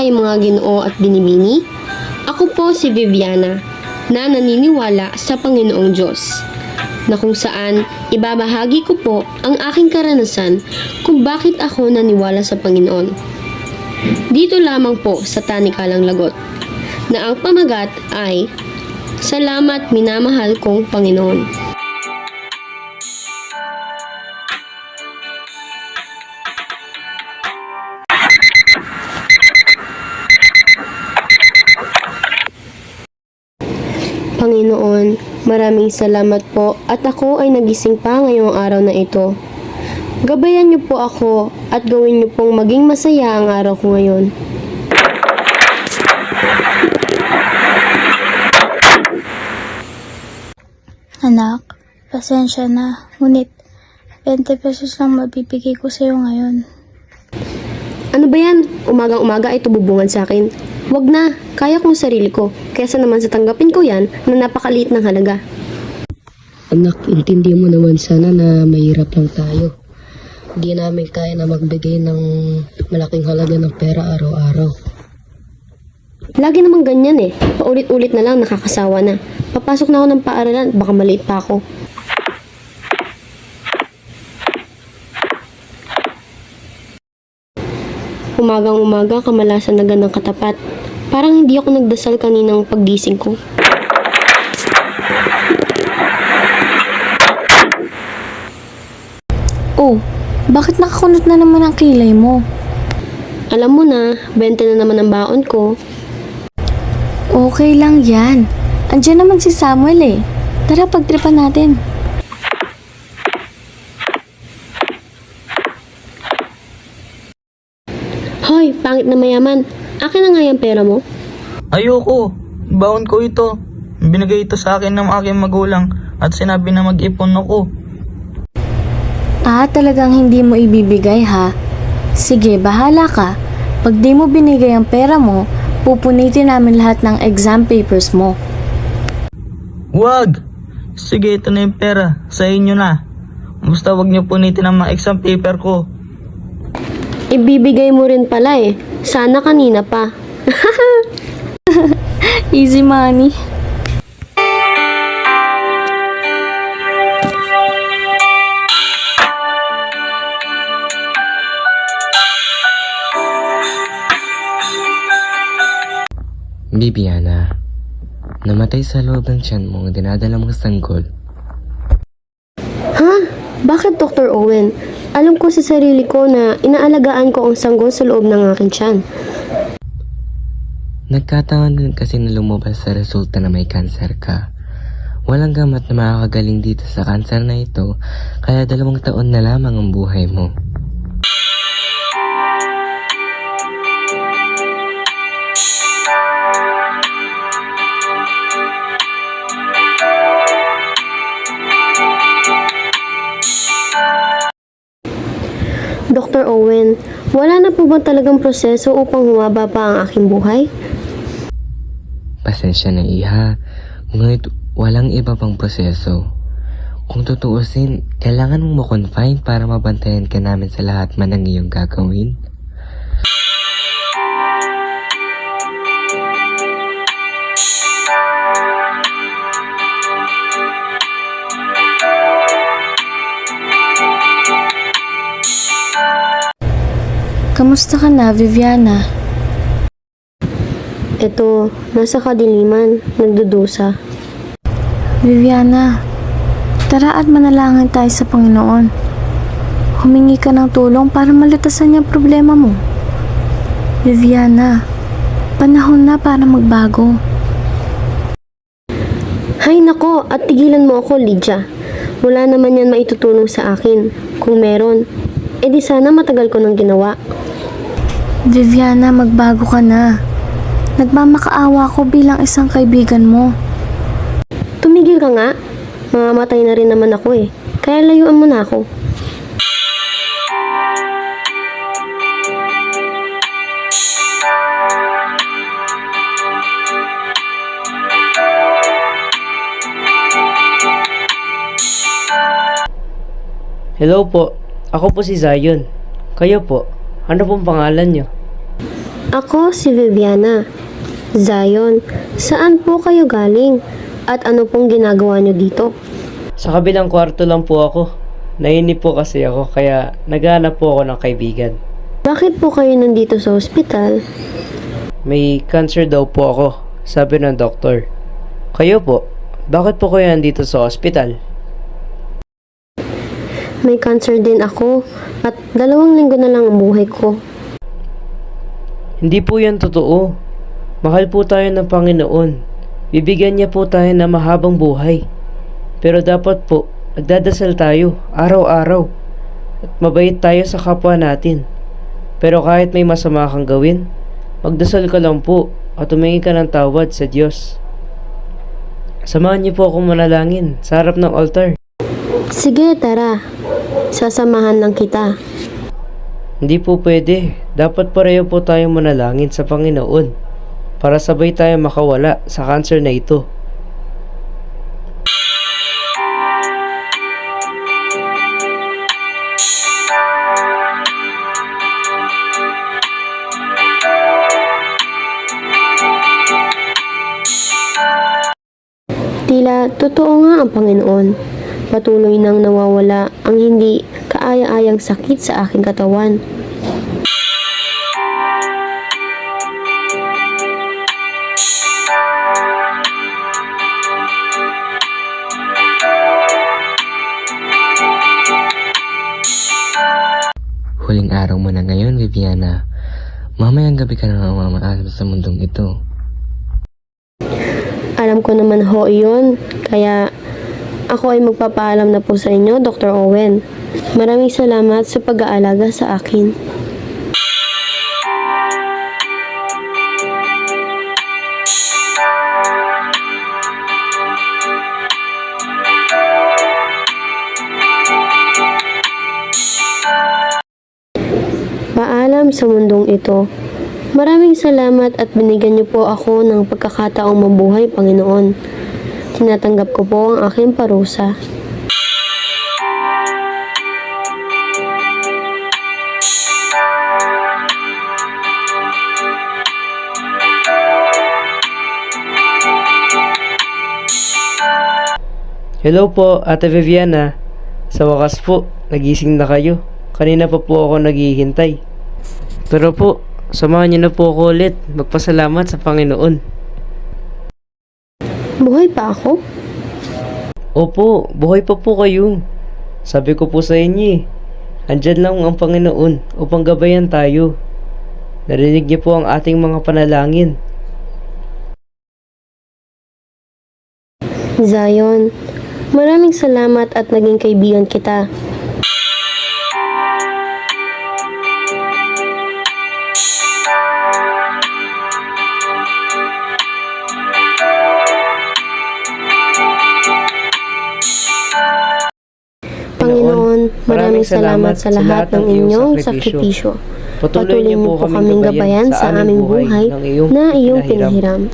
tayong mga Ginoo at binibini? Ako po si Viviana, na naniniwala sa Panginoong Diyos, na kung saan ibabahagi ko po ang aking karanasan kung bakit ako naniwala sa Panginoon. Dito lamang po sa Tanikalang Lagot, na ang pamagat ay, Salamat minamahal kong Panginoon. Panginoon, maraming salamat po at ako ay nagising pa ngayong araw na ito. Gabayan niyo po ako at gawin niyo pong maging masaya ang araw ko ngayon. Anak, pasensya na. Ngunit, 20 pesos lang mabibigay ko sa'yo ngayon. Ano ba yan? Umagang-umaga ay tububungan sa akin. Wag na, kaya kong sarili ko. Kesa naman sa tanggapin ko yan na napakaliit ng halaga. Anak, intindi mo naman sana na mahirap lang tayo. Hindi namin kaya na magbigay ng malaking halaga ng pera araw-araw. Lagi namang ganyan eh. Paulit-ulit na lang nakakasawa na. Papasok na ako ng paaralan, baka maliit pa ako. Umagang-umaga, kamalasan na ganang katapat. Parang hindi ako nagdasal kaninang paggising ko. Oh, bakit nakakunot na naman ang kilay mo? Alam mo na, 20 na naman ang baon ko. Okay lang yan. Andiyan naman si Samuel eh. Tara, pagtripan natin. Hoy, pangit na mayaman. Akin na nga yung pera mo. Ayoko. Baon ko ito. Binigay ito sa akin ng aking magulang at sinabi na mag-ipon ako. Ah, talagang hindi mo ibibigay ha? Sige, bahala ka. Pag di mo binigay ang pera mo, pupunitin namin lahat ng exam papers mo. Wag! Sige, ito na yung pera. Sa inyo na. Basta wag niyo punitin ang mga exam paper ko. Ibibigay mo rin pala eh. Sana kanina pa. Easy money. Bibiana, namatay sa loob ng tiyan mo ang dinadala mong sanggol. Ha? Bakit Dr. Owen? Alam ko sa sarili ko na inaalagaan ko ang sanggol sa loob ng aking tiyan. Nagkataon din kasi na lumabas sa resulta na may kanser ka. Walang gamot na makakagaling dito sa kanser na ito, kaya 2 taon na lamang ang buhay mo. Dr. Owen, wala na po ba talagang proseso upang humaba pa ang aking buhay? Pasensya na iha, ngunit walang iba pang proseso. Kung tutuusin, kailangan mong ma-confine para mabantayan ka namin sa lahat man ng iyong gagawin. Kamusta ka na, Viviana? Ito, nasa kadiliman, nagdudusa. Viviana, tara at manalangin tayo sa Panginoon. Humingi ka ng tulong para malutasan niya ang problema mo. Viviana, panahon na para magbago. Hay nako, at tigilan mo ako, Lydia. Wala naman yan maitutulong sa akin. Kung meron, edi sana matagal ko nang ginawa. Viviana, magbago ka na. Nagmamakaawa ko bilang isang kaibigan mo. Tumigil ka nga. Mamamatay na rin naman ako eh. Kaya layuan mo na ako. Hello po, ako po si Zion. Kayo po, ano pong pangalan nyo? Ako si Viviana. Zion, saan po kayo galing? At ano pong ginagawa nyo dito? Sa kabilang kwarto lang po ako. Nainip po kasi ako kaya naghahanap po ako ng kaibigan. Bakit po kayo nandito sa ospital? May cancer daw po ako, sabi ng doktor. Kayo po, bakit po kayo nandito sa ospital? May cancer din ako at 2 linggo na lang ang buhay ko. Hindi po yan totoo. Mahal po tayo ng Panginoon. Bibigyan niya po tayo ng mahabang buhay. Pero dapat po, nagdadasal tayo araw-araw. At mabait tayo sa kapwa natin. Pero kahit may masama kang gawin, magdasal ka lang po at humingi ka ng tawad sa Diyos. Samahan niyo po akong manalangin sa harap ng altar. Sige, tara. Sasamahan lang kita. Hindi po pwede. Dapat pareho po tayong manalangin sa Panginoon para sabay tayo makawala sa cancer na ito. Tila totoo nga ang Panginoon. Patuloy nang nawawala ang hindi kaaya-ayang sakit sa aking katawan. Huling araw mo na ngayon, Viviana. Mamayang gabi ka na mamaalam sa mundong ito. Alam ko naman ho yun, kaya ako ay magpapaalam na po sa inyo, Dr. Owen. Maraming salamat sa pag-aalaga sa akin. Paalam sa mundong ito. Maraming salamat at binigyan niyo po ako ng pagkakataong mabuhay, Panginoon. Tinatanggap ko po ang aking parusa. Hello po, Ate Viviana. Sa wakas po, nagising na kayo. Kanina pa po ako naghihintay. Pero po, samahan niyo na po ako ulit magpasalamat sa Panginoon. Buhay pa ako? Opo, buhay pa po kayo. Sabi ko po sa inyo andyan lang ang Panginoon upang gabayan tayo. Narinig niyo po ang ating mga panalangin. Zion, maraming salamat at naging kaibigan kita. Panginoon, maraming salamat sa lahat ng inyong sakripisyo. Patuloy niyo po kaming gabayan sa aming buhay na iyong pinahiram.